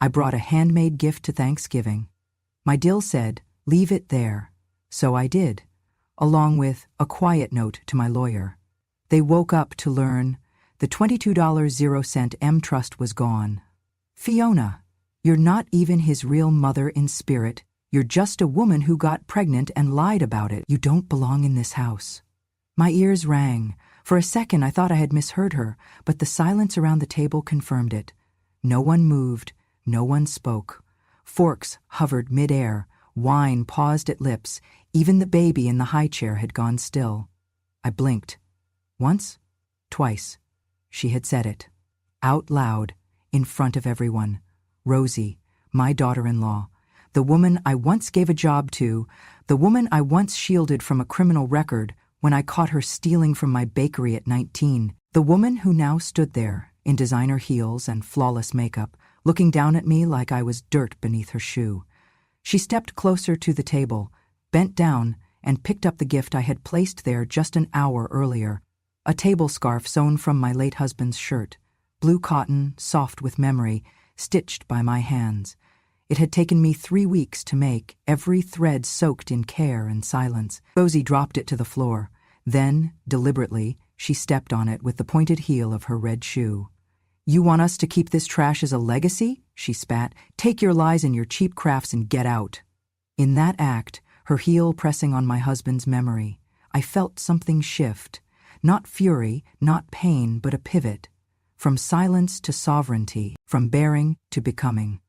I brought a handmade gift to Thanksgiving. My DIL said, "Leave it there." So I did, along with a quiet note to my lawyer. They woke up to learn the $22.00 M trust was gone. "Fiona, you're not even his real mother in spirit. You're just a woman who got pregnant and lied about it. You don't belong in this house." My ears rang. For a second I thought I had misheard her, but the silence around the table confirmed it. No one moved, no one spoke. Forks hovered mid-air, wine paused at lips, even the baby in the high chair had gone still. I blinked. Once, twice. She had said it. Out loud, in front of everyone. Rosie, my daughter-in-law. The woman I once gave a job to, the woman I once shielded from a criminal record when I caught her stealing from my bakery at 19, the woman who now stood there, in designer heels and flawless makeup, looking down at me like I was dirt beneath her shoe. She stepped closer to the table, bent down, and picked up the gift I had placed there just an hour earlier, a table scarf sewn from my late husband's shirt, blue cotton, soft with memory, stitched by my hands. It had taken me 3 weeks to make, every thread soaked in care and silence. Rosie dropped it to the floor. Then, deliberately, she stepped on it with the pointed heel of her red shoe. "You want us to keep this trash as a legacy?" she spat. "Take your lies and your cheap crafts and get out." In that act, her heel pressing on my husband's memory, I felt something shift. Not fury, not pain, but a pivot. From silence to sovereignty, from bearing to becoming.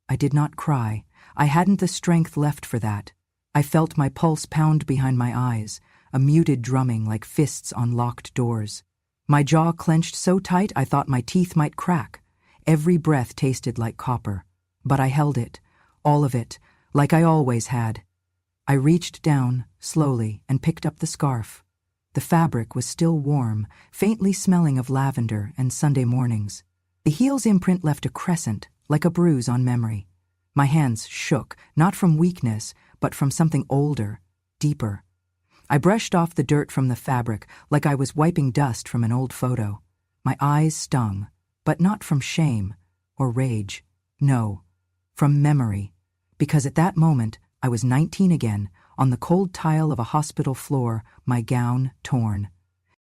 I did not cry. I hadn't the strength left for that. I felt my pulse pound behind my eyes, a muted drumming like fists on locked doors. My jaw clenched so tight I thought my teeth might crack. Every breath tasted like copper. But I held it, all of it, like I always had. I reached down, slowly, and picked up the scarf. The fabric was still warm, faintly smelling of lavender and Sunday mornings. The heel's imprint left a crescent, like a bruise on memory. My hands shook, not from weakness, but from something older, deeper. I brushed off the dirt from the fabric like I was wiping dust from an old photo. My eyes stung, but not from shame or rage. No, from memory. Because at that moment, I was 19 again, on the cold tile of a hospital floor, my gown torn,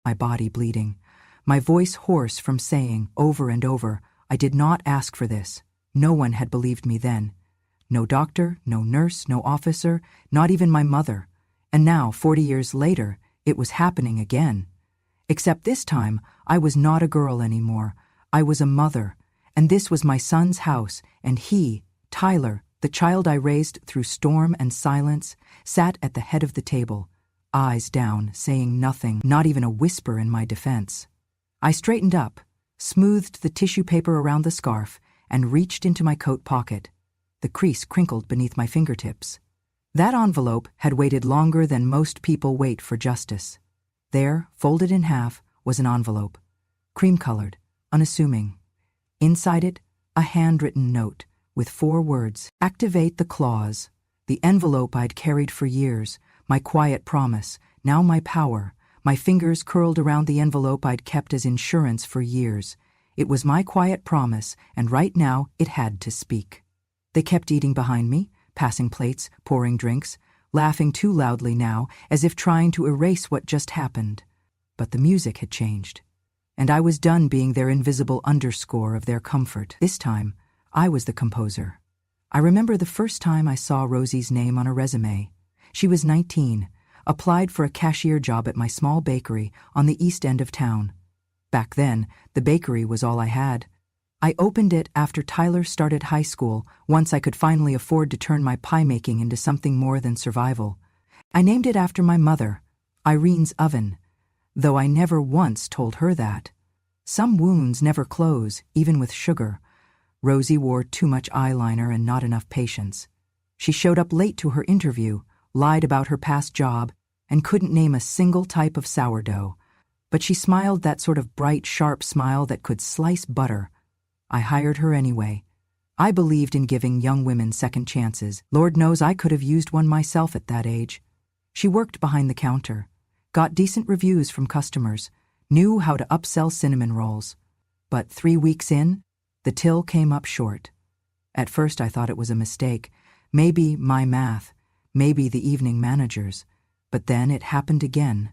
my body bleeding, my voice hoarse from saying, over and over, I did not ask for this. No one had believed me then. No doctor, no nurse, no officer, not even my mother. And now, 40 years later, it was happening again. Except this time, I was not a girl anymore. I was a mother, and this was my son's house, and he, Tyler, the child I raised through storm and silence, sat at the head of the table, eyes down, saying nothing, not even a whisper in my defense. I straightened up, smoothed the tissue paper around the scarf, and reached into my coat pocket. The crease crinkled beneath my fingertips. That envelope had waited longer than most people wait for justice. There, folded in half, was an envelope, cream-colored, unassuming. Inside it, a handwritten note with 4 words, "Activate the clause." The envelope I'd carried for years, my quiet promise, now my power. My fingers curled around the envelope I'd kept as insurance for years. It was my quiet promise, and right now it had to speak. They kept eating behind me, passing plates, pouring drinks, laughing too loudly now, as if trying to erase what just happened. But the music had changed, and I was done being their invisible underscore of their comfort. This time, I was the composer. I remember the first time I saw Rosie's name on a resume. She was 19, applied for a cashier job at my small bakery on the east end of town. Back then, the bakery was all I had. I opened it after Tyler started high school, once I could finally afford to turn my pie-making into something more than survival. I named it after my mother, Irene's oven, though I never once told her that. Some wounds never close, even with sugar. Rosie wore too much eyeliner and not enough patience. She showed up late to her interview, lied about her past job, and couldn't name a single type of sourdough. But she smiled that sort of bright, sharp smile that could slice butter. I hired her anyway. I believed in giving young women second chances. Lord knows I could have used one myself at that age. She worked behind the counter, got decent reviews from customers, knew how to upsell cinnamon rolls. But 3 weeks in, the till came up short. At first I thought it was a mistake. Maybe my math, maybe the evening managers. But then it happened again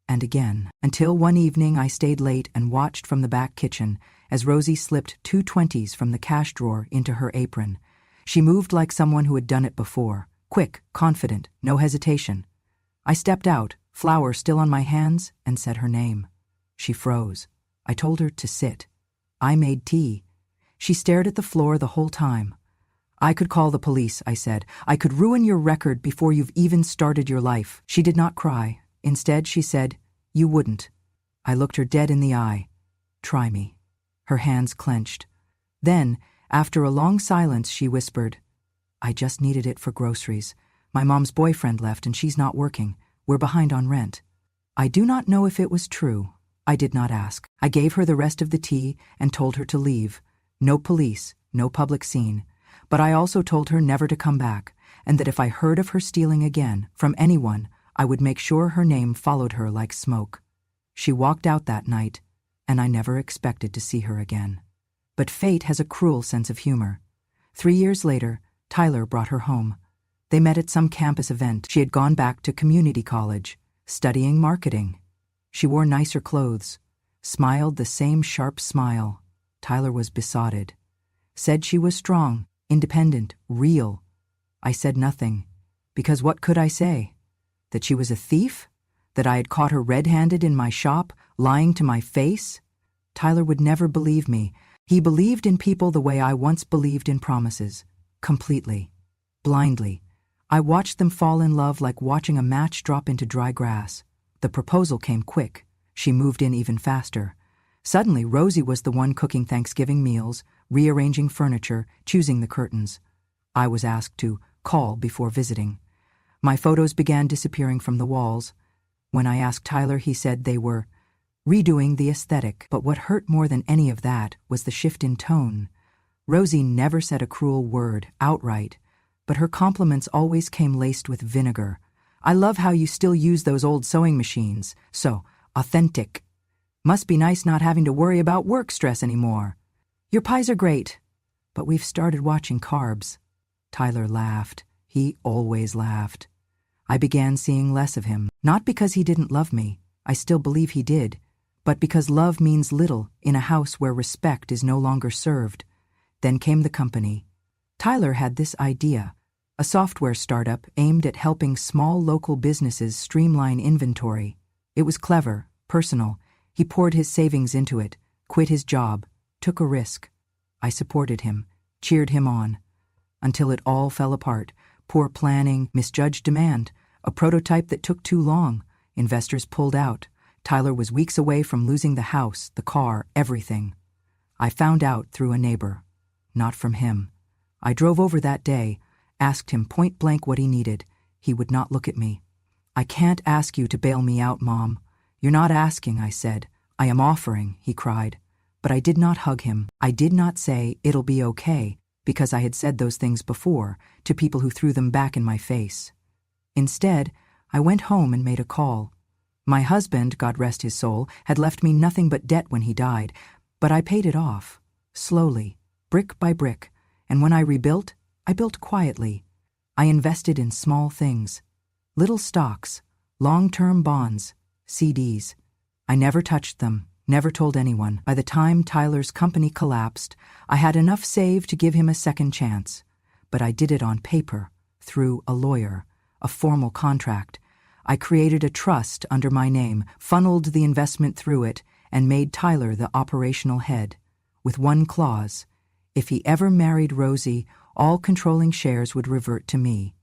and again, until one evening I stayed late and watched from the back kitchen as Rosie slipped 2 20s from the cash drawer into her apron. She moved like someone who had done it before, quick, confident, no hesitation. I stepped out, flour still on my hands, and said her name. She froze. I told her to sit. I made tea. She stared at the floor the whole time. I could call the police, I said. I could ruin your record before you've even started your life. She did not cry. Instead, she said, "You wouldn't." I looked her dead in the eye. "Try me." Her hands clenched. Then, after a long silence, she whispered, "I just needed it for groceries. My mom's boyfriend left and she's not working. We're behind on rent." I do not know if it was true. I did not ask. I gave her the rest of the tea and told her to leave. No police, no public scene. But I also told her never to come back, and that if I heard of her stealing again, from anyone, I would make sure her name followed her like smoke. She walked out that night, and I never expected to see her again. But fate has a cruel sense of humor. 3 years later, Tyler brought her home. They met at some campus event. She had gone back to community college, studying marketing. She wore nicer clothes, smiled the same sharp smile. Tyler was besotted. Said she was strong, independent, real. I said nothing, because what could I say? That she was a thief? That I had caught her red-handed in my shop, lying to my face? Tyler would never believe me. He believed in people the way I once believed in promises. Completely. Blindly. I watched them fall in love like watching a match drop into dry grass. The proposal came quick. She moved in even faster. Suddenly, Rosie was the one cooking Thanksgiving meals, rearranging furniture, choosing the curtains. I was asked to call before visiting. My photos began disappearing from the walls. When I asked Tyler, he said they were redoing the aesthetic. But what hurt more than any of that was the shift in tone. Rosie never said a cruel word, outright, but her compliments always came laced with vinegar. "I love how you still use those old sewing machines. So authentic. Must be nice not having to worry about work stress anymore. Your pies are great, but we've started watching carbs." Tyler laughed. He always laughed. I began seeing less of him, not because he didn't love me, I still believe he did, but because love means little in a house where respect is no longer served. Then came the company. Tyler had this idea, a software startup aimed at helping small local businesses streamline inventory. It was clever, personal. He poured his savings into it, quit his job, took a risk. I supported him, cheered him on, until it all fell apart. Poor planning, misjudged demand, a prototype that took too long. Investors pulled out. Tyler was weeks away from losing the house, the car, everything. I found out through a neighbor, not from him. I drove over that day, asked him point blank what he needed. He would not look at me. "I can't ask you to bail me out, Mom." "You're not asking," I said. "I am offering," he cried. But I did not hug him. I did not say, "It'll be okay," because I had said those things before to people who threw them back in my face. Instead, I went home and made a call. My husband, God rest his soul, had left me nothing but debt when he died, but I paid it off, slowly, brick by brick, and when I rebuilt, I built quietly. I invested in small things, little stocks, long-term bonds, CDs. I never touched them, never told anyone. By the time Tyler's company collapsed, I had enough saved to give him a second chance. But I did it on paper, through a lawyer, a formal contract. I created a trust under my name, funneled the investment through it, and made Tyler the operational head, with one clause. If he ever married Rosie, all controlling shares would revert to me.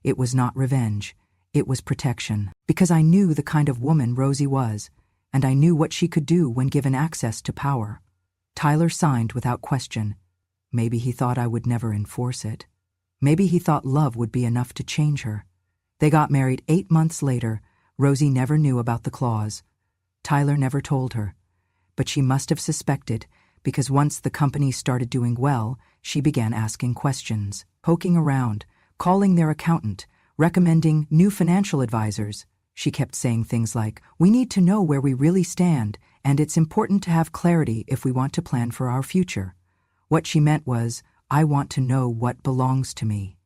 It was not revenge. It was protection. Because I knew the kind of woman Rosie was, and I knew what she could do when given access to power. Tyler signed without question. Maybe he thought I would never enforce it. Maybe he thought love would be enough to change her. They got married 8 months later. Rosie never knew about the clause. Tyler never told her. But she must have suspected, because once the company started doing well, she began asking questions, poking around, calling their accountant, recommending new financial advisors. She kept saying things like, "We need to know where we really stand, and it's important to have clarity if we want to plan for our future." What she meant was, I want to know what belongs to me.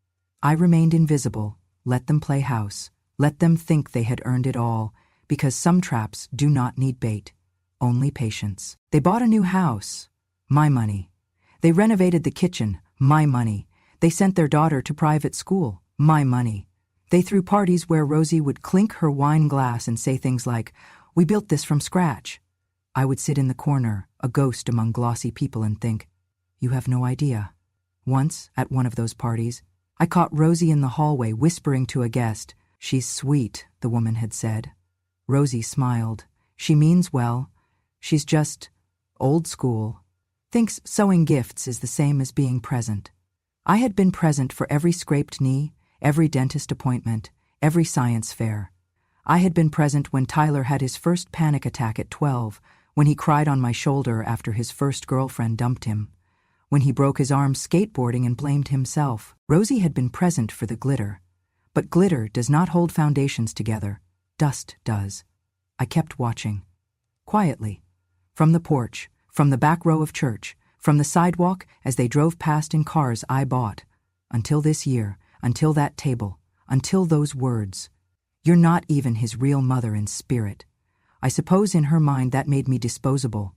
I remained invisible. Let them play house. Let them think they had earned it all, because some traps do not need bait, only patience. They bought a new house. My money. They renovated the kitchen. My money. They sent their daughter to private school. My money. They threw parties where Rosie would clink her wine glass and say things like, "We built this from scratch." I would sit in the corner, a ghost among glossy people, and think, "You have no idea." Once, at one of those parties, I caught Rosie in the hallway whispering to a guest. "She's sweet," the woman had said. Rosie smiled. "She means well. She's just old school. Thinks sewing gifts is the same as being present." I had been present for every scraped knee, every dentist appointment, every science fair. I had been present when Tyler had his first panic attack at 12, when he cried on my shoulder after his first girlfriend dumped him, when he broke his arm skateboarding and blamed himself. Rosie had been present for the glitter. But glitter does not hold foundations together. Dust does. I kept watching. Quietly. From the porch, from the back row of church, from the sidewalk as they drove past in cars I bought. Until this year, until that table, until those words. "You're not even his real mother in spirit." I suppose in her mind that made me disposable.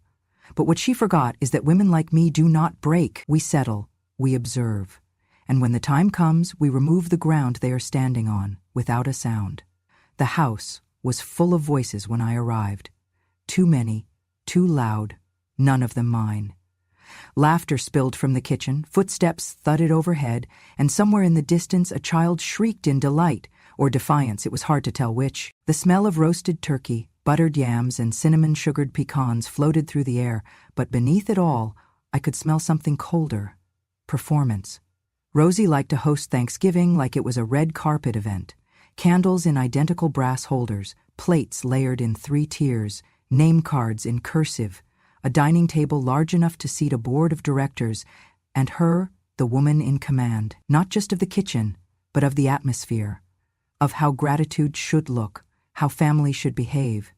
But what she forgot is that women like me do not break. We settle. We observe. And when the time comes, we remove the ground they are standing on, without a sound. The house was full of voices when I arrived. Too many, too loud, none of them mine. Laughter spilled from the kitchen, footsteps thudded overhead, and somewhere in the distance a child shrieked in delight, or defiance, it was hard to tell which. The smell of roasted turkey, buttered yams, and cinnamon-sugared pecans floated through the air, but beneath it all, I could smell something colder. Performance. Rosie liked to host Thanksgiving like it was a red carpet event. Candles in identical brass holders, plates layered in 3 tiers, name cards in cursive, a dining table large enough to seat a board of directors, and her, the woman in command, not just of the kitchen, but of the atmosphere, of how gratitude should look, how family should behave,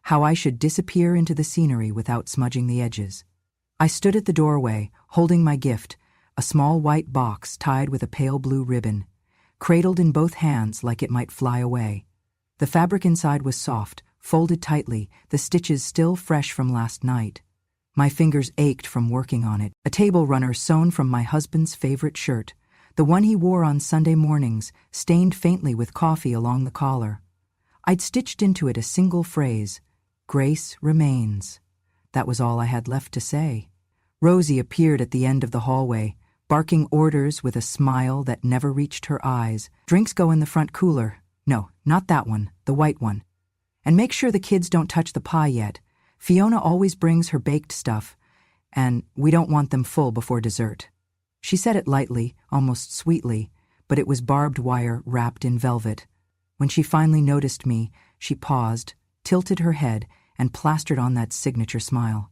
how I should disappear into the scenery without smudging the edges. I stood at the doorway, holding my gift, a small white box tied with a pale blue ribbon, cradled in both hands like it might fly away. The fabric inside was soft, folded tightly, the stitches still fresh from last night. My fingers ached from working on it. A table runner sewn from my husband's favorite shirt, the one he wore on Sunday mornings, stained faintly with coffee along the collar. I'd stitched into it a single phrase, "Grace remains." That was all I had left to say. Rosie appeared at the end of the hallway, barking orders with a smile that never reached her eyes. "Drinks go in the front cooler. No, not that one, the white one. And make sure the kids don't touch the pie yet. Fiona always brings her baked stuff, and we don't want them full before dessert." She said it lightly, almost sweetly, but it was barbed wire wrapped in velvet. When she finally noticed me, she paused, tilted her head, and plastered on that signature smile.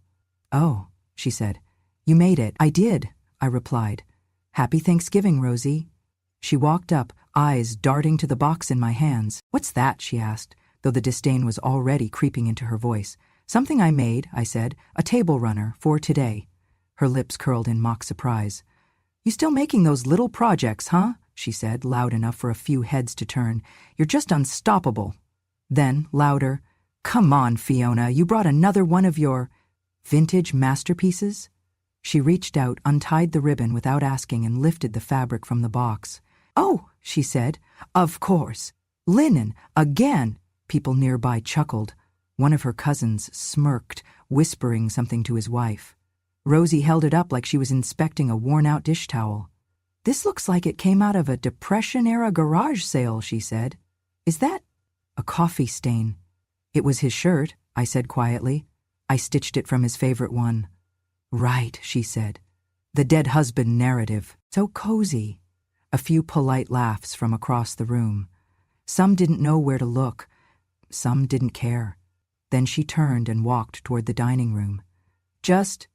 "Oh," she said, "you made it." "I did," I replied. "Happy Thanksgiving, Rosie." She walked up, eyes darting to the box in my hands. "What's that?" she asked, though the disdain was already creeping into her voice. "Something I made," I said, "a table runner for today." Her lips curled in mock surprise. "You still making those little projects, huh?" she said, loud enough for a few heads to turn. "You're just unstoppable." Then, louder, "Come on, Fiona, you brought another one of your vintage masterpieces?" She reached out, untied the ribbon without asking, and lifted the fabric from the box. "Oh," she said, "of course. Linen, again." People nearby chuckled. One of her cousins smirked, whispering something to his wife. Rosie held it up like she was inspecting a worn-out dish towel. "This looks like it came out of a Depression-era garage sale," she said. "Is that a coffee stain?" "It was his shirt," I said quietly. "I stitched it from his favorite one." "Right," she said. "The dead husband narrative. So cozy." A few polite laughs from across the room. Some didn't know where to look. Some didn't care. Then she turned and walked toward the dining room. "Just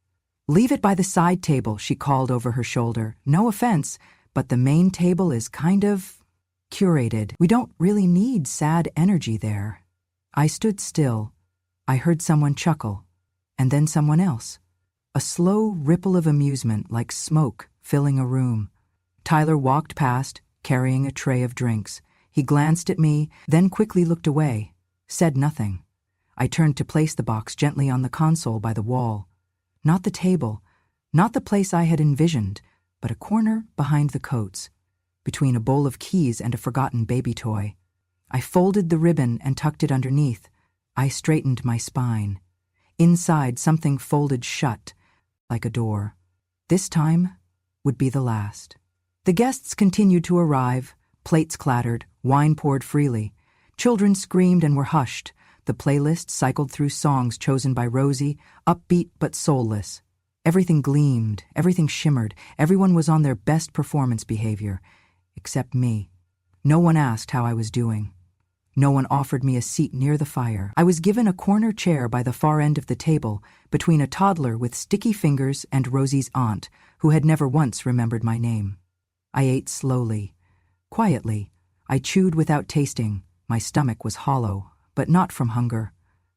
leave it by the side table," she called over her shoulder. "No offense, but the main table is kind of curated. We don't really need sad energy there." I stood still. I heard someone chuckle, and then someone else. A slow ripple of amusement like smoke filling a room. Tyler walked past, carrying a tray of drinks. He glanced at me, then quickly looked away, said nothing. I turned to place the box gently on the console by the wall. Not the table, not the place I had envisioned, but a corner behind the coats, between a bowl of keys and a forgotten baby toy. I folded the ribbon and tucked it underneath. I straightened my spine. Inside, something folded shut, like a door. This time would be the last. The guests continued to arrive. Plates clattered, wine poured freely. Children screamed and were hushed. The playlist cycled through songs chosen by Rosie, upbeat but soulless. Everything gleamed, everything shimmered, everyone was on their best performance behavior, except me. No one asked how I was doing. No one offered me a seat near the fire. I was given a corner chair by the far end of the table, between a toddler with sticky fingers and Rosie's aunt, who had never once remembered my name. I ate slowly, quietly. I chewed without tasting. My stomach was hollow, but not from hunger.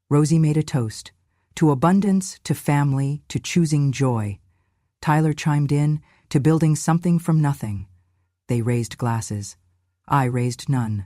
Rosie made a toast. To abundance, to family, to choosing joy. Tyler chimed in, to building something from nothing. They raised glasses. I raised none.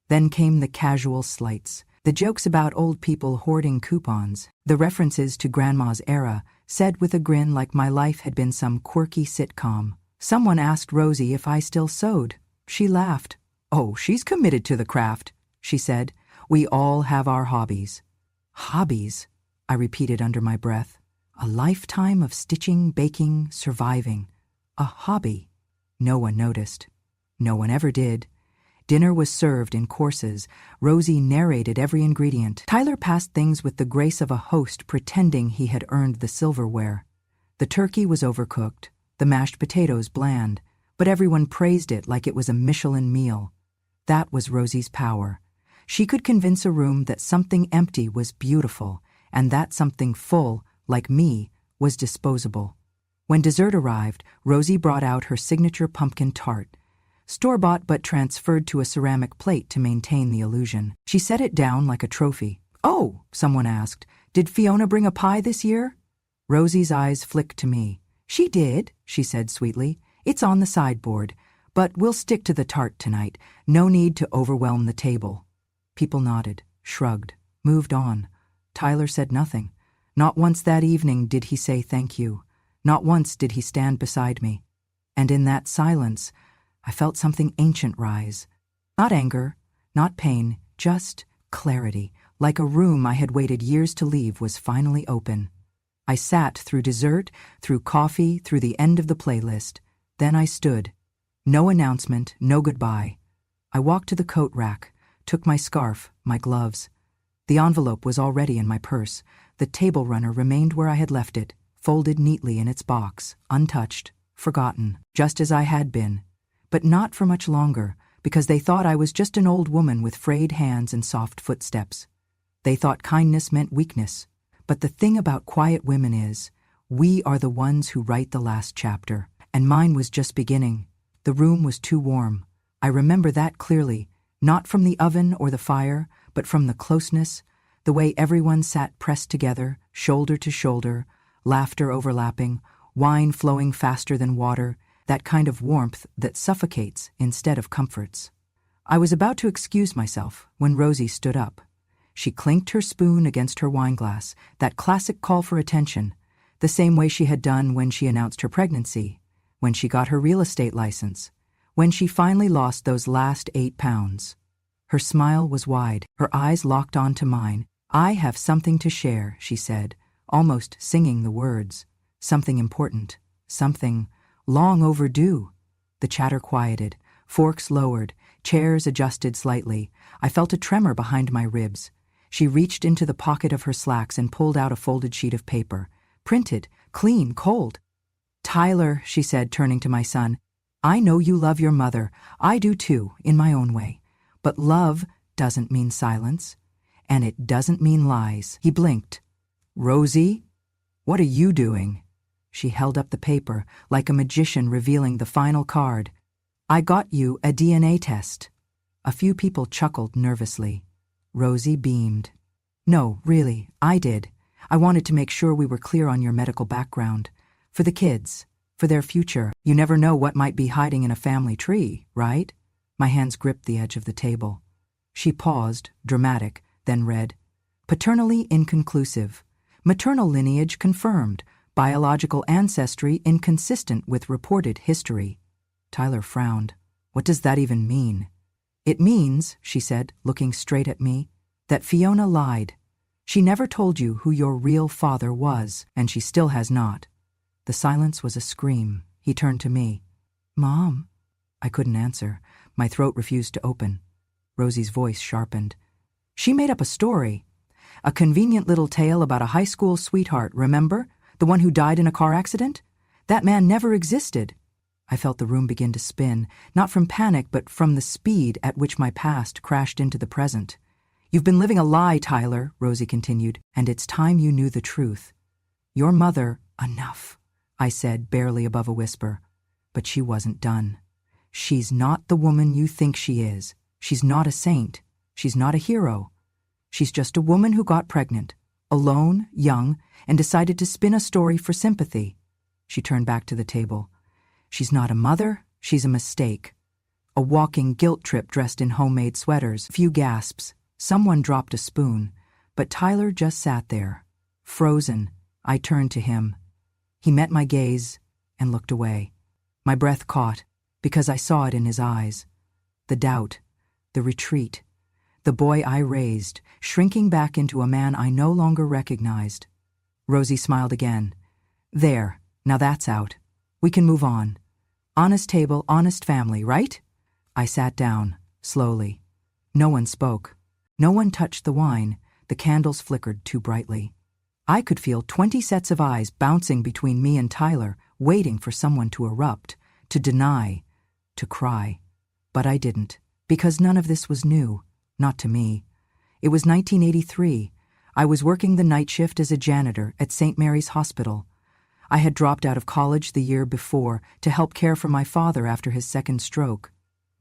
Then came the casual slights, the jokes about old people hoarding coupons, the references to Grandma's era, said with a grin like my life had been some quirky sitcom. Someone asked Rosie if I still sewed. She laughed. "Oh, she's committed to the craft," she said. "We all have our hobbies." Hobbies, I repeated under my breath. A lifetime of stitching, baking, surviving. A hobby. No one noticed. No one ever did. Dinner was served in courses. Rosie narrated every ingredient. Tyler passed things with the grace of a host pretending he had earned the silverware. The turkey was overcooked, the mashed potatoes bland, but everyone praised it like it was a Michelin meal. That was Rosie's power. She could convince a room that something empty was beautiful, and that something full, like me, was disposable. When dessert arrived, Rosie brought out her signature pumpkin tart. Store-bought but transferred to a ceramic plate to maintain the illusion. She set it down like a trophy. "Oh," someone asked, "did Fiona bring a pie this year?" Rosie's eyes flicked to me. "She did," she said sweetly. "It's on the sideboard, but we'll stick to the tart tonight. No need to overwhelm the table." People nodded, shrugged, moved on. Tyler said nothing. Not once that evening did he say thank you. Not once did he stand beside me. And in that silence, I felt something ancient rise. Not anger, not pain, just clarity, like a room I had waited years to leave was finally open. I sat through dessert, through coffee, through the end of the playlist. Then I stood. No announcement, no goodbye. I walked to the coat rack, took my scarf, my gloves. The envelope was already in my purse. The table runner remained where I had left it, folded neatly in its box, untouched, forgotten, just as I had been. But not for much longer, because they thought I was just an old woman with frayed hands and soft footsteps. They thought kindness meant weakness. But the thing about quiet women is, we are the ones who write the last chapter, and mine was just beginning. The room was too warm. I remember that clearly, not from the oven or the fire, but from the closeness, the way everyone sat pressed together, shoulder to shoulder, laughter overlapping, wine flowing faster than water, that kind of warmth that suffocates instead of comforts. I was about to excuse myself when Rosie stood up. She clinked her spoon against her wineglass, that classic call for attention, the same way she had done when she announced her pregnancy, when she got her real estate license, when she finally lost those last 8 pounds. Her smile was wide, her eyes locked onto mine. "I have something to share," she said, almost singing the words. Something important, something long overdue. The chatter quieted, forks lowered, chairs adjusted slightly. I felt a tremor behind my ribs. She reached into the pocket of her slacks and pulled out a folded sheet of paper. Printed, clean, cold. "Tyler," she said, turning to my son, "I know you love your mother. I do too, in my own way. But love doesn't mean silence. And it doesn't mean lies." He blinked. "Rosie, what are you doing?" She held up the paper, like a magician revealing the final card. "I got you a DNA test." A few people chuckled nervously. Rosie beamed. "No, really, I did. I wanted to make sure we were clear on your medical background. For the kids. For their future. You never know what might be hiding in a family tree, right? My hands gripped the edge of the table. She paused, dramatic, then read, "Paternally inconclusive. Maternal lineage confirmed. Biological ancestry inconsistent with reported history." Tyler frowned. "What does that even mean?" "It means," she said, looking straight at me, "that Fiona lied. She never told you who your real father was, and she still has not." The silence was a scream. He turned to me. "Mom?" I couldn't answer. My throat refused to open. Rosie's voice sharpened. "She made up a story. A convenient little tale about a high school sweetheart, remember? The one who died in a car accident? That man never existed." I felt the room begin to spin, not from panic but from the speed at which my past crashed into the present. "You've been living a lie, Tyler," Rosie continued, "and it's time you knew the truth. Your mother—" "Enough," I said, barely above a whisper. But she wasn't done. "She's not the woman you think she is. She's not a saint. She's not a hero. She's just a woman who got pregnant, alone, young, and decided to spin a story for sympathy." She turned back to the table. "She's not a mother, she's a mistake. A walking guilt trip dressed in homemade sweaters." Few gasps. Someone dropped a spoon, but Tyler just sat there, frozen. I turned to him. He met my gaze and looked away. My breath caught, because I saw it in his eyes. The doubt, the retreat, the boy I raised, shrinking back into a man I no longer recognized. Rosie smiled again. "There, now that's out. We can move on. Honest table, honest family, right?" I sat down, slowly. No one spoke. No one touched the wine. The candles flickered too brightly. I could feel 20 sets of eyes bouncing between me and Tyler, waiting for someone to erupt, to deny, to cry. But I didn't, because none of this was new, not to me. It was 1983. I was working the night shift as a janitor at St. Mary's Hospital. I had dropped out of college the year before to help care for my father after his second stroke.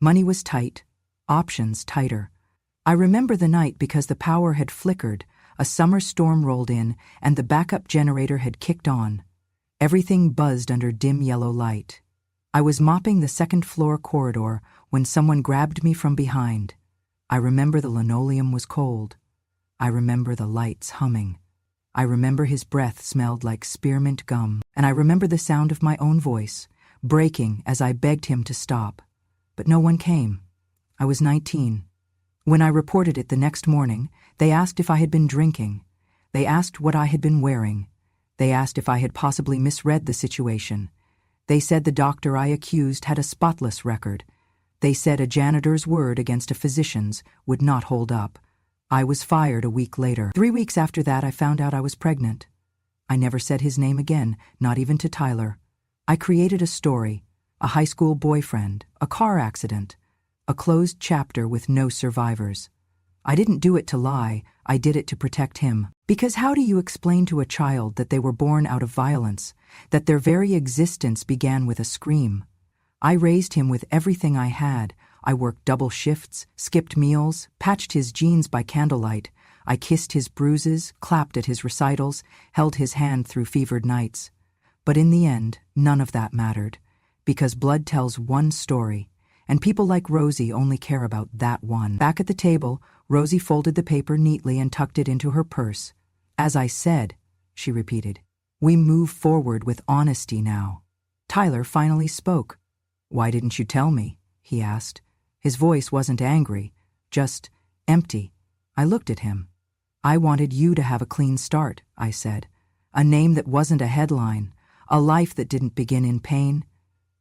Money was tight, options tighter. I remember the night because the power had flickered, a summer storm rolled in, and the backup generator had kicked on. Everything buzzed under dim yellow light. I was mopping the second-floor corridor when someone grabbed me from behind. I remember the linoleum was cold. I remember the lights humming. I remember his breath smelled like spearmint gum, and I remember the sound of my own voice, breaking as I begged him to stop. But no one came. I was 19. When I reported it the next morning, they asked if I had been drinking. They asked what I had been wearing. They asked if I had possibly misread the situation. They said the doctor I accused had a spotless record. They said a janitor's word against a physician's would not hold up. I was fired a week later. 3 weeks after that, I found out I was pregnant. I never said his name again, not even to Tyler. I created a story, a high school boyfriend, a car accident, a closed chapter with no survivors. I didn't do it to lie, I did it to protect him. Because how do you explain to a child that they were born out of violence, that their very existence began with a scream? I raised him with everything I had. I worked double shifts, skipped meals, patched his jeans by candlelight. I kissed his bruises, clapped at his recitals, held his hand through fevered nights. But in the end, none of that mattered, because blood tells one story, and people like Rosie only care about that one. Back at the table, Rosie folded the paper neatly and tucked it into her purse. "As I said," she repeated, "we move forward with honesty now." Tyler finally spoke. "Why didn't you tell me?" he asked. His voice wasn't angry, just empty. I looked at him. "I wanted you to have a clean start," I said. "A name that wasn't a headline, a life that didn't begin in pain."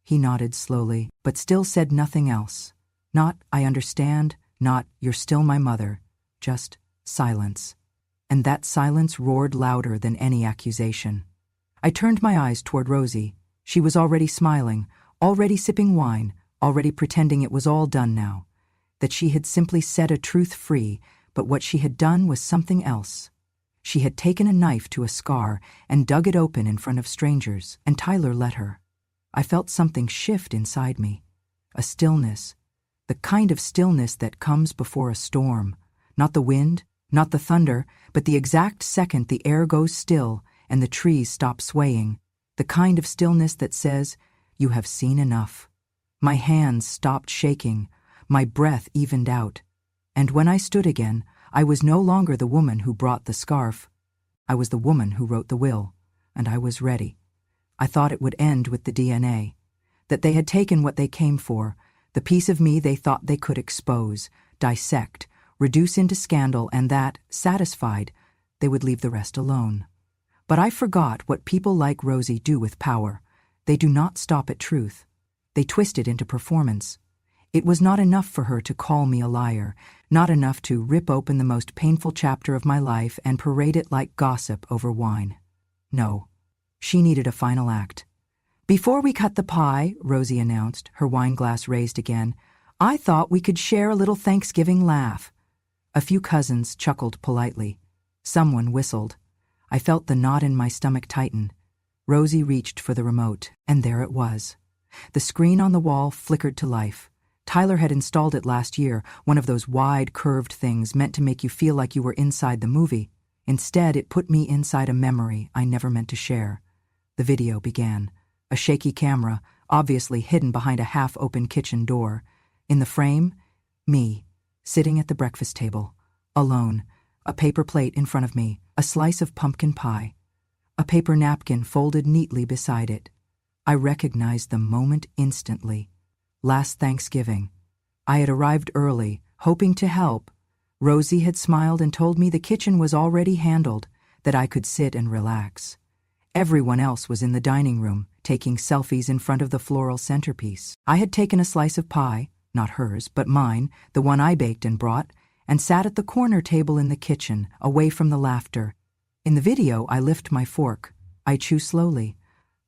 He nodded slowly, but still said nothing else. Not, "I understand," not, "You're still my mother," just silence. And that silence roared louder than any accusation. I turned my eyes toward Rosie. She was already smiling, already sipping wine, already pretending it was all done now, that she had simply set a truth free, but what she had done was something else. She had taken a knife to a scar and dug it open in front of strangers, and Tyler let her. I felt something shift inside me, a stillness, the kind of stillness that comes before a storm, not the wind, not the thunder, but the exact second the air goes still and the trees stop swaying. The kind of stillness that says, "You have seen enough." My hands stopped shaking, my breath evened out, and when I stood again, I was no longer the woman who brought the scarf. I was the woman who wrote the will, and I was ready. I thought it would end with the DNA, that they had taken what they came for, the piece of me they thought they could expose, dissect, reduce into scandal, and that, satisfied, they would leave the rest alone. But I forgot what people like Rosie do with power. They do not stop at truth. They twist it into performance. It was not enough for her to call me a liar, not enough to rip open the most painful chapter of my life and parade it like gossip over wine. No, she needed a final act. "Before we cut the pie," Rosie announced, her wine glass raised again, "I thought we could share a little Thanksgiving laugh." A few cousins chuckled politely. Someone whistled. I felt the knot in my stomach tighten. Rosie reached for the remote, and there it was. The screen on the wall flickered to life. Tyler had installed it last year, one of those wide, curved things meant to make you feel like you were inside the movie. Instead, it put me inside a memory I never meant to share. The video began. A shaky camera, obviously hidden behind a half-open kitchen door. In the frame, me, sitting at the breakfast table, alone, a paper plate in front of me, a slice of pumpkin pie, a paper napkin folded neatly beside it. I recognized the moment instantly. Last Thanksgiving. I had arrived early, hoping to help. Rosie had smiled and told me the kitchen was already handled, that I could sit and relax. Everyone else was in the dining room, taking selfies in front of the floral centerpiece. I had taken a slice of pie, not hers, but mine, the one I baked and brought, and sat at the corner table in the kitchen, away from the laughter. In the video, I lift my fork. I chew slowly.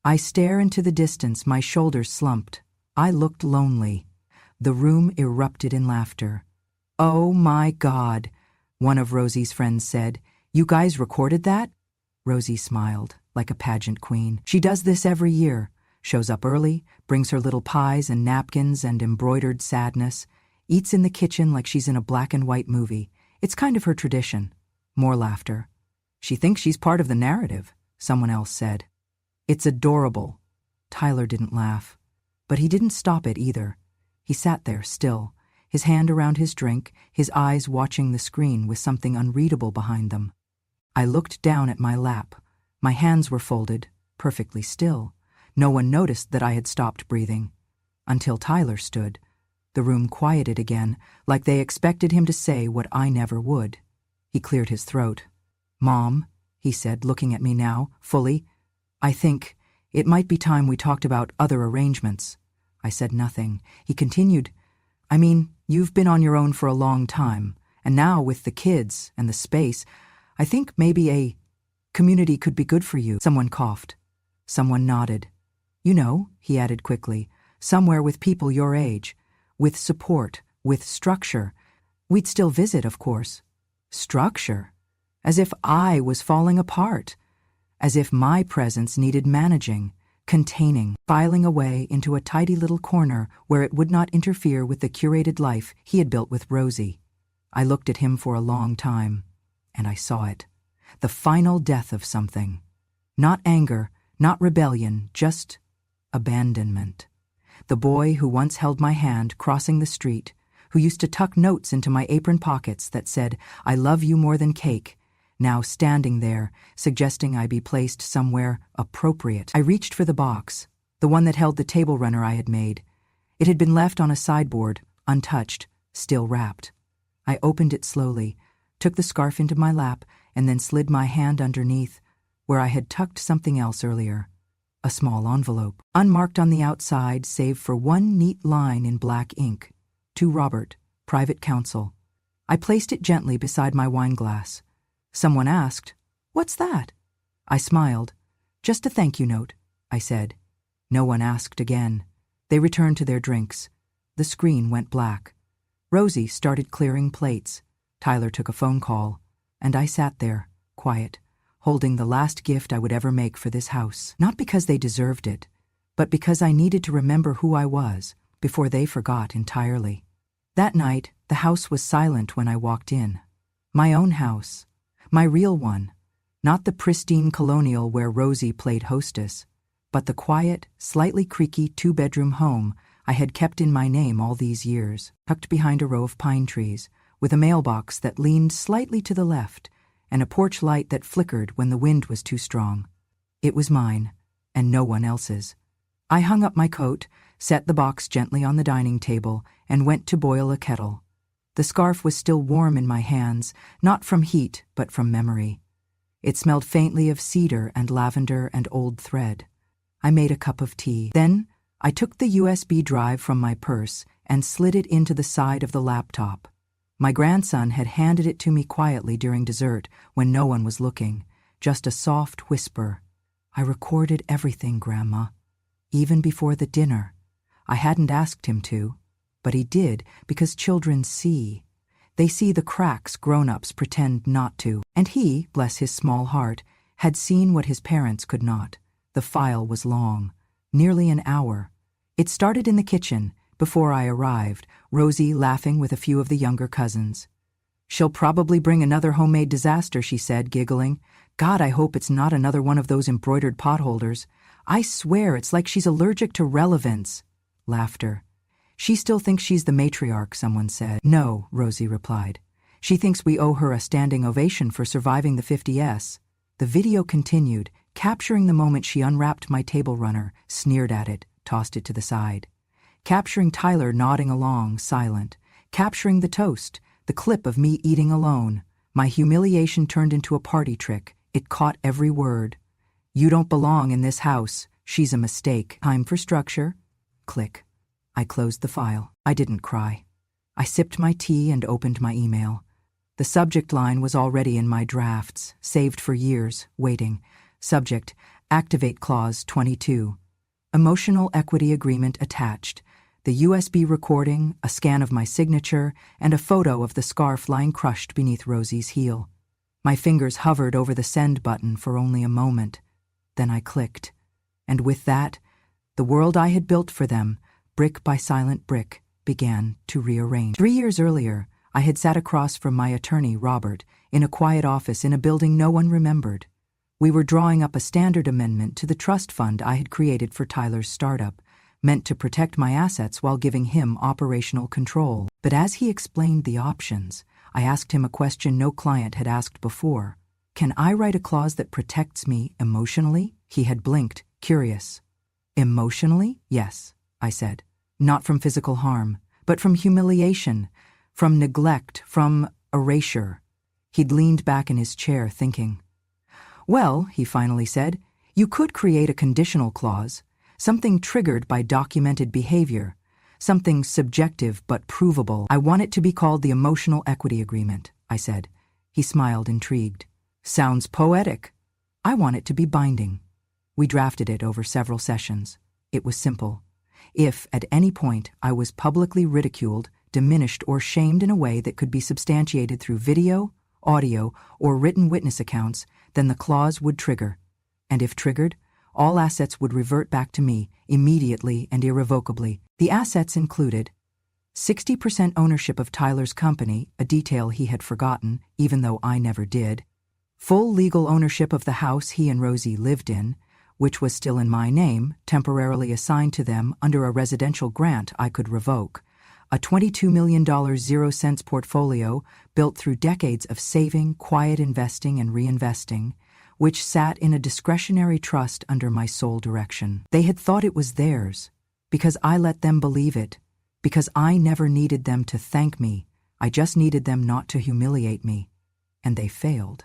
I stare into the distance, my shoulders slumped. I looked lonely. The room erupted in laughter. "Oh my God," one of Rosie's friends said. "You guys recorded that?" Rosie smiled, like a pageant queen. She does this every year. Shows up early, brings her little pies and napkins and embroidered sadness, eats in the kitchen like she's in a black and white movie. It's kind of her tradition. More laughter. "She thinks she's part of the narrative," someone else said. "It's adorable." Tyler didn't laugh. But he didn't stop it either. He sat there, still, his hand around his drink, his eyes watching the screen with something unreadable behind them. I looked down at my lap. My hands were folded, perfectly still. No one noticed that I had stopped breathing. Until Tyler stood. The room quieted again, like they expected him to say what I never would. He cleared his throat. "Mom," he said, looking at me now, fully, "I think it might be time we talked about other arrangements." I said nothing. He continued, "I mean, you've been on your own for a long time, and now with the kids and the space, I think maybe a community could be good for you." Someone coughed. Someone nodded. "You know," he added quickly, "somewhere with people your age, with support, with structure. We'd still visit, of course." Structure? As if I was falling apart. As if my presence needed managing, containing, filing away into a tidy little corner where it would not interfere with the curated life he had built with Rosie. I looked at him for a long time, and I saw it. The final death of something. Not anger, not rebellion, just abandonment. The boy who once held my hand crossing the street, who used to tuck notes into my apron pockets that said, "I love you more than cake," now standing there, suggesting I be placed somewhere appropriate. I reached for the box, the one that held the table runner I had made. It had been left on a sideboard, untouched, still wrapped. I opened it slowly, took the scarf into my lap, and then slid my hand underneath, where I had tucked something else earlier. A small envelope, unmarked on the outside save for one neat line in black ink. "To Robert, Private Counsel." I placed it gently beside my wine glass. Someone asked, "What's that?" I smiled. "Just a thank you note," I said. No one asked again. They returned to their drinks. The screen went black. Rosie started clearing plates. Tyler took a phone call, and I sat there, quiet, holding the last gift I would ever make for this house. Not because they deserved it, but because I needed to remember who I was before they forgot entirely. That night, the house was silent when I walked in. My own house. My real one. Not the pristine colonial where Rosie played hostess. but the quiet, slightly creaky two-bedroom home I had kept in my name all these years, tucked behind a row of pine trees, with a mailbox that leaned slightly to the left and a porch light that flickered when the wind was too strong. It was mine, and no one else's. I hung up my coat, set the box gently on the dining table, and went to boil a kettle. The scarf was still warm in my hands, not from heat, but from memory. It smelled faintly of cedar and lavender and old thread. I made a cup of tea. Then I took the USB drive from my purse and slid it into the side of the laptop. My grandson had handed it to me quietly during dessert when no one was looking, just a soft whisper. I recorded everything, Grandma, even before the dinner. I hadn't asked him to, but he did because children see. They see the cracks grown-ups pretend not to. And he, bless his small heart, had seen what his parents could not. The file was long, nearly an hour. It started in the kitchen, before I arrived, Rosie laughing with a few of the younger cousins. "She'll probably bring another homemade disaster," she said, giggling. "God, I hope it's not another one of those embroidered potholders. I swear it's like she's allergic to relevance." Laughter. "She still thinks she's the matriarch," someone said. "No," Rosie replied. "She thinks we owe her a standing ovation for surviving the 50s. The video continued, capturing the moment she unwrapped my table runner, sneered at it, tossed it to the side. Capturing Tyler nodding along, silent. Capturing the toast, the clip of me eating alone. My humiliation turned into a party trick. It caught every word. "You don't belong in this house. She's a mistake. Time for structure." Click. I closed the file. I didn't cry. I sipped my tea and opened my email. The subject line was already in my drafts, saved for years, waiting. Subject, Activate Clause 22. Emotional Equity Agreement attached. The USB recording, a scan of my signature, and a photo of the scarf lying crushed beneath Rosie's heel. My fingers hovered over the send button for only a moment. Then I clicked. And with that, the world I had built for them, brick by silent brick, began to rearrange. 3 years earlier, I had sat across from my attorney, Robert, in a quiet office in a building no one remembered. We were drawing up a standard amendment to the trust fund I had created for Tyler's startup, meant to protect my assets while giving him operational control. But as he explained the options, I asked him a question no client had asked before. "Can I write a clause that protects me emotionally?" He had blinked, curious. "Emotionally? Yes," I said. "Not from physical harm, but from humiliation, from neglect, from erasure." He'd leaned back in his chair, thinking. "Well," he finally said, "you could create a conditional clause, something triggered by documented behavior, something subjective but provable." "I want it to be called the Emotional Equity Agreement," I said. He smiled, intrigued. "Sounds poetic." "I want it to be binding." We drafted it over several sessions. It was simple. If, at any point, I was publicly ridiculed, diminished, or shamed in a way that could be substantiated through video, audio, or written witness accounts, then the clause would trigger. And if triggered, all assets would revert back to me, immediately and irrevocably. The assets included 60% ownership of Tyler's company, a detail he had forgotten, even though I never did. Full legal ownership of the house he and Rosie lived in, which was still in my name, temporarily assigned to them under a residential grant I could revoke. A $22 million 0-cents portfolio built through decades of saving, quiet investing, and reinvesting, which sat in a discretionary trust under my sole direction. They had thought it was theirs, because I let them believe it, because I never needed them to thank me, I just needed them not to humiliate me. And they failed.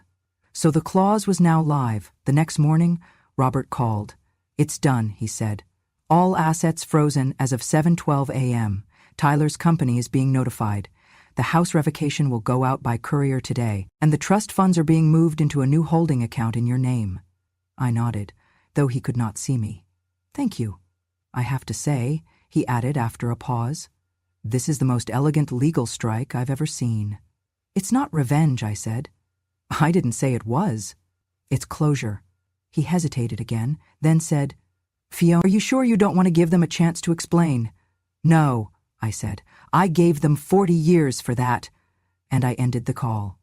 So the clause was now live. The next morning, Robert called. "It's done," he said. "All assets frozen as of 7:12 a.m. Tyler's company is being notified. The house revocation will go out by courier today, and the trust funds are being moved into a new holding account in your name." I nodded, though he could not see me. "Thank you. I have to say," he added after a pause, "this is the most elegant legal strike I've ever seen." "It's not revenge," I said. "I didn't say it was. It's closure." He hesitated again, then said, "Fiona, are you sure you don't want to give them a chance to explain?" "No," I said. "I gave them 40 years for that." And I ended the call.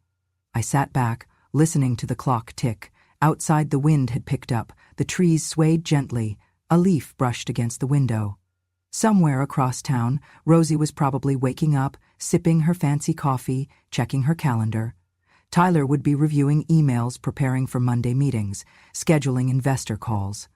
I sat back, listening to the clock tick. Outside, the wind had picked up. The trees swayed gently. A leaf brushed against the window. Somewhere across town, Rosie was probably waking up, sipping her fancy coffee, checking her calendar. Tyler would be reviewing emails, preparing for Monday meetings, scheduling investor calls.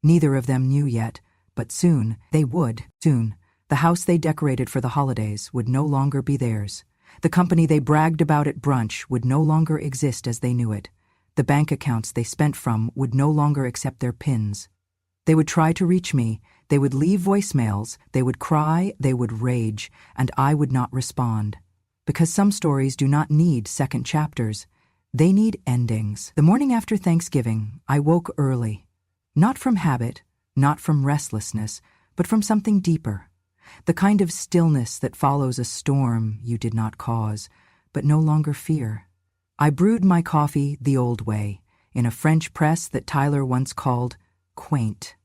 Neither of them knew yet, but soon they would. Soon, the house they decorated for the holidays would no longer be theirs. The company they bragged about at brunch would no longer exist as they knew it. The bank accounts they spent from would no longer accept their PINs. They would try to reach me, they would leave voicemails, they would cry, they would rage, and I would not respond. Because some stories do not need second chapters. They need endings. The morning after Thanksgiving, I woke early. Not from habit, not from restlessness, but from something deeper. The kind of stillness that follows a storm you did not cause, but no longer fear. I brewed my coffee the old way, in a French press that Tyler once called quaint.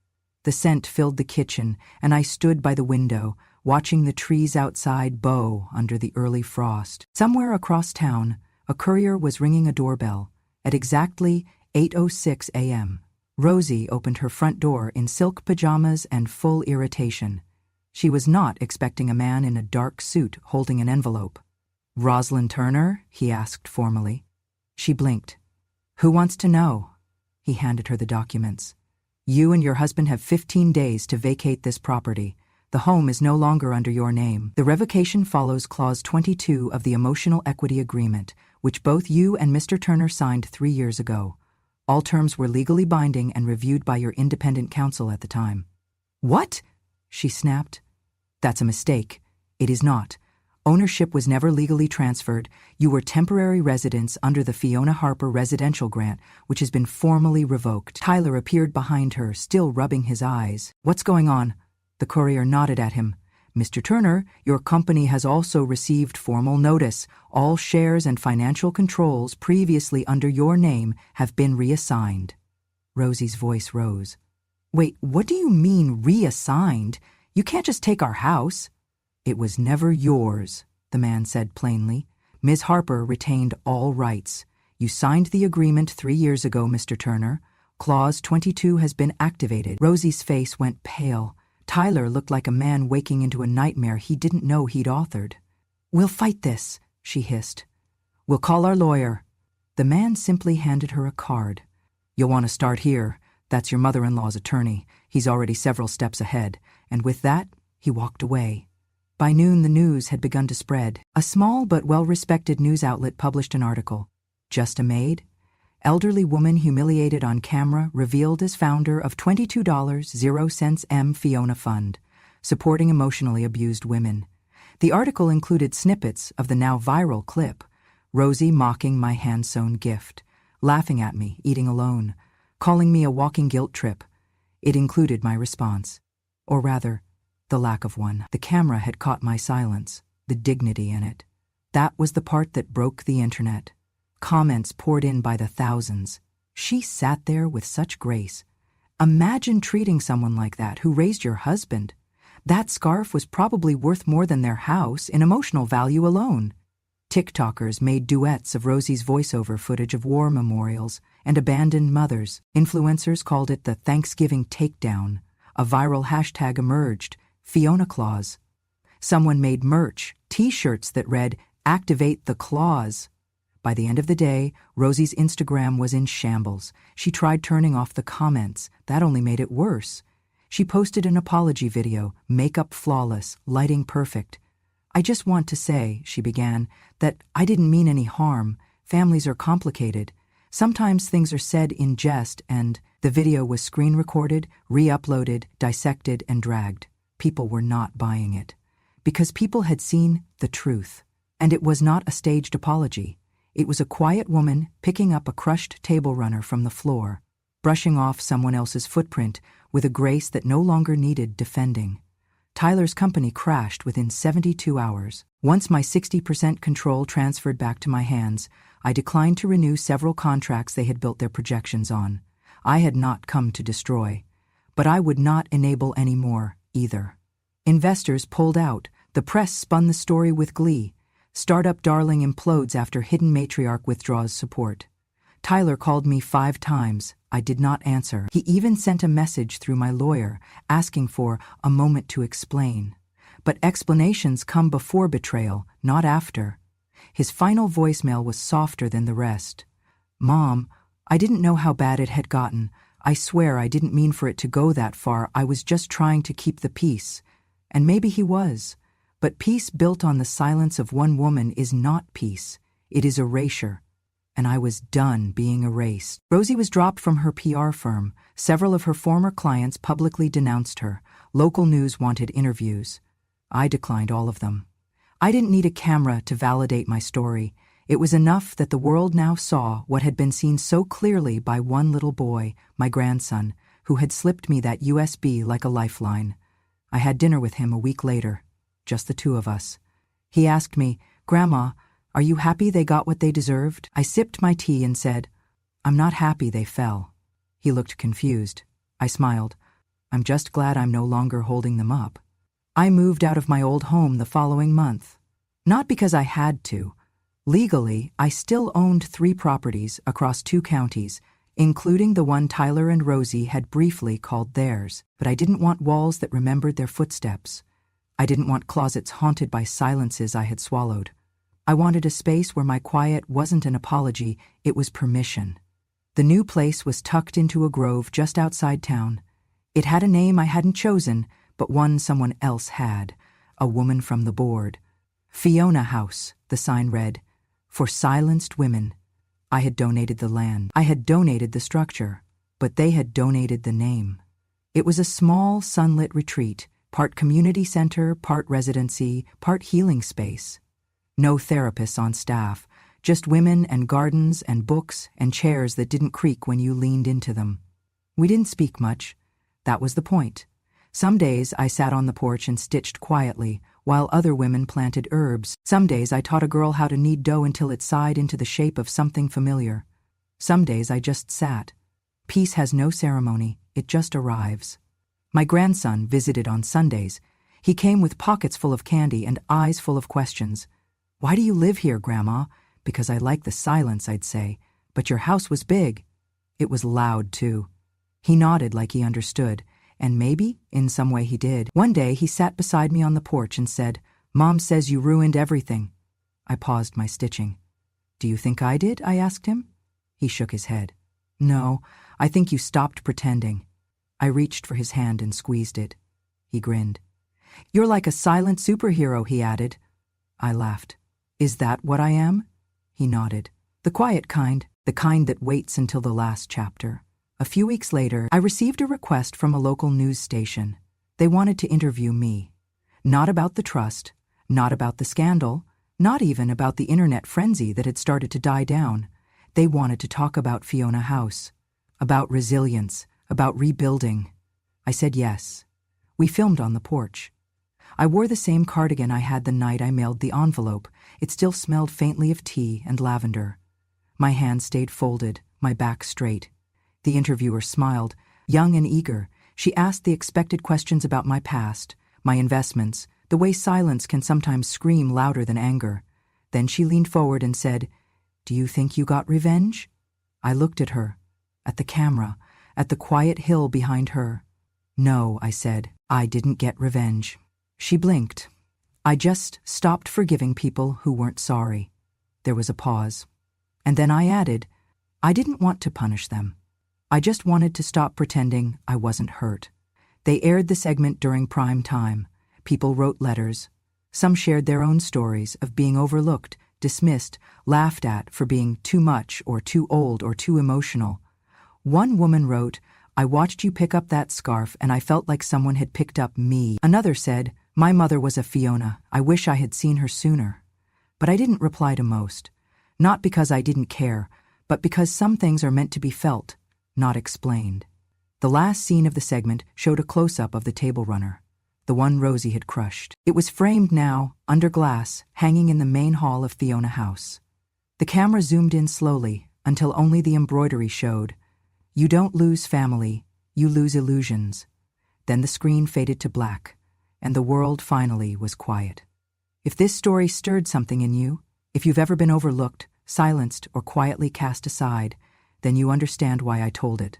The scent filled the kitchen, and I stood by the window, watching the trees outside bow under the early frost. Somewhere across town, a courier was ringing a doorbell. At exactly 8:06 a.m., Rosie opened her front door in silk pajamas and full irritation. She was not expecting a man in a dark suit holding an envelope. "Rosalind Turner?" he asked formally. She blinked. "Who wants to know?" He handed her the documents. "You and your husband have 15 days to vacate this property. The home is no longer under your name. The revocation follows Clause 22 of the Emotional Equity Agreement, which both you and Mr. Turner signed 3 years ago. All terms were legally binding and reviewed by your independent counsel at the time." "What?" she snapped. "That's a mistake. It is not. Ownership was never legally transferred. You were temporary residents under the Fiona Harper residential grant, which has been formally revoked." Tyler appeared behind her, still rubbing his eyes. "What's going on?" The courier nodded at him. "Mr. Turner, your company has also received formal notice. All shares and financial controls previously under your name have been reassigned." Rosie's voice rose. "Wait, what do you mean reassigned? You can't just take our house." "It was never yours," the man said plainly. "Ms. Harper retained all rights. You signed the agreement 3 years ago, Mr. Turner. Clause 22 has been activated." Rosie's face went pale. Tyler looked like a man waking into a nightmare he didn't know he'd authored. "We'll fight this," she hissed. "We'll call our lawyer." The man simply handed her a card. "You'll want to start here. That's your mother-in-law's attorney. He's already several steps ahead." And with that, he walked away. By noon, the news had begun to spread. A small but well-respected news outlet published an article. "Just a maid? Elderly woman humiliated on camera revealed as founder of $22.00 M Fiona Fund, supporting emotionally abused women." The article included snippets of the now viral clip. Rosie mocking my hand-sewn gift, laughing at me, eating alone, calling me a walking guilt trip. It included my response. Or rather, the lack of one. The camera had caught my silence, the dignity in it. That was the part that broke the internet. Comments poured in by the thousands. She sat there with such grace. Imagine treating someone like that who raised your husband. That scarf was probably worth more than their house in emotional value alone. TikTokers made duets of Rosie's voiceover footage of war memorials and abandoned mothers. Influencers called it the Thanksgiving takedown. A viral hashtag emerged, Fiona Claus. Someone made merch, t-shirts that read, "Activate the clause." By the end of the day, Rosie's Instagram was in shambles. She tried turning off the comments. That only made it worse. She posted an apology video, makeup flawless, lighting perfect. "I just want to say," she began, "that I didn't mean any harm. Families are complicated. Sometimes things are said in jest," and the video was screen-recorded, re-uploaded, dissected, and dragged. People were not buying it. Because people had seen the truth. And it was not a staged apology. It was a quiet woman picking up a crushed table runner from the floor, brushing off someone else's footprint with a grace that no longer needed defending. Tyler's company crashed within 72 hours. Once my 60% control transferred back to my hands, I declined to renew several contracts they had built their projections on. I had not come to destroy. But I would not enable any more, either. Investors pulled out. The press spun the story with glee. Startup darling implodes after hidden matriarch withdraws support. Tyler called me 5 times, I did not answer. He even sent a message through my lawyer asking for a moment to explain. But explanations come before betrayal, not after. His final voicemail was softer than the rest. "Mom, I didn't know how bad it had gotten. I swear I didn't mean for it to go that far. I was just trying to keep the peace." And maybe he was. But peace built on the silence of one woman is not peace. It is erasure. And I was done being erased. Rosie was dropped from her PR firm. Several of her former clients publicly denounced her. Local news wanted interviews. I declined all of them. I didn't need a camera to validate my story. It was enough that the world now saw what had been seen so clearly by one little boy, my grandson, who had slipped me that USB like a lifeline. I had dinner with him a week later, just the two of us. He asked me, "Grandma, are you happy they got what they deserved?" I sipped my tea and said, "I'm not happy they fell." He looked confused. I smiled. "I'm just glad I'm no longer holding them up." I moved out of my old home the following month. Not because I had to. Legally, I still owned 3 properties across 2 counties, including the one Tyler and Rosie had briefly called theirs. But I didn't want walls that remembered their footsteps. I didn't want closets haunted by silences I had swallowed. I wanted a space where my quiet wasn't an apology, it was permission. The new place was tucked into a grove just outside town. It had a name I hadn't chosen, but one someone else had, a woman from the board. Fiona House, the sign read, for silenced women. I had donated the land. I had donated the structure, but they had donated the name. It was a small, sunlit retreat, part community center, part residency, part healing space. No therapists on staff, just women and gardens and books and chairs that didn't creak when you leaned into them. We didn't speak much. That was the point. Some days I sat on the porch and stitched quietly, while other women planted herbs. Some days I taught a girl how to knead dough until it sighed into the shape of something familiar. Some days I just sat. Peace has no ceremony, it just arrives. My grandson visited on Sundays. He came with pockets full of candy and eyes full of questions. "Why do you live here, Grandma?" "Because I like the silence," I'd say. "But your house was big." It was loud, too. He nodded like he understood. And maybe, in some way he did. One day he sat beside me on the porch and said, "Mom says you ruined everything." I paused my stitching. "Do you think I did?" I asked him. He shook his head. "No, I think you stopped pretending." I reached for his hand and squeezed it. He grinned. "You're like a silent superhero," he added. I laughed. "Is that what I am?" He nodded. "The quiet kind, the kind that waits until the last chapter." A few weeks later, I received a request from a local news station. They wanted to interview me. Not about the trust, not about the scandal, not even about the internet frenzy that had started to die down. They wanted to talk about Fiona House, about resilience, about rebuilding. I said yes. We filmed on the porch. I wore the same cardigan I had the night I mailed the envelope. It still smelled faintly of tea and lavender. My hands stayed folded, my back straight. The interviewer smiled, young and eager. She asked the expected questions about my past, my investments, the way silence can sometimes scream louder than anger. Then she leaned forward and said, "Do you think you got revenge?" I looked at her, at the camera, at the quiet hill behind her. "No," I said, "I didn't get revenge." She blinked. "I just stopped forgiving people who weren't sorry." There was a pause. And then I added, "I didn't want to punish them. I just wanted to stop pretending I wasn't hurt." They aired the segment during prime time. People wrote letters. Some shared their own stories of being overlooked, dismissed, laughed at for being too much or too old or too emotional. One woman wrote, "I watched you pick up that scarf and I felt like someone had picked up me." Another said, "My mother was a Fiona. I wish I had seen her sooner." But I didn't reply to most. Not because I didn't care, but because some things are meant to be felt, not explained. The last scene of the segment showed a close-up of the table runner, the one Rosie had crushed. It was framed now, under glass, hanging in the main hall of Fiona House. The camera zoomed in slowly, until only the embroidery showed. "You don't lose family, you lose illusions." Then the screen faded to black, and the world finally was quiet. If this story stirred something in you, if you've ever been overlooked, silenced, or quietly cast aside, then you understand why I told it.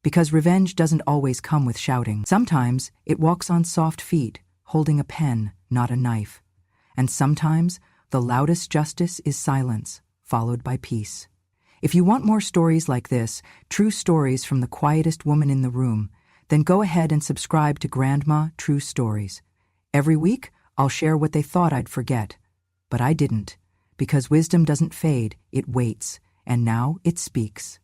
Because revenge doesn't always come with shouting. Sometimes it walks on soft feet, holding a pen, not a knife. And sometimes the loudest justice is silence, followed by peace. If you want more stories like this, true stories from the quietest woman in the room, then go ahead and subscribe to Grandma True Stories. Every week, I'll share what they thought I'd forget. But I didn't, because wisdom doesn't fade, it waits, and now it speaks.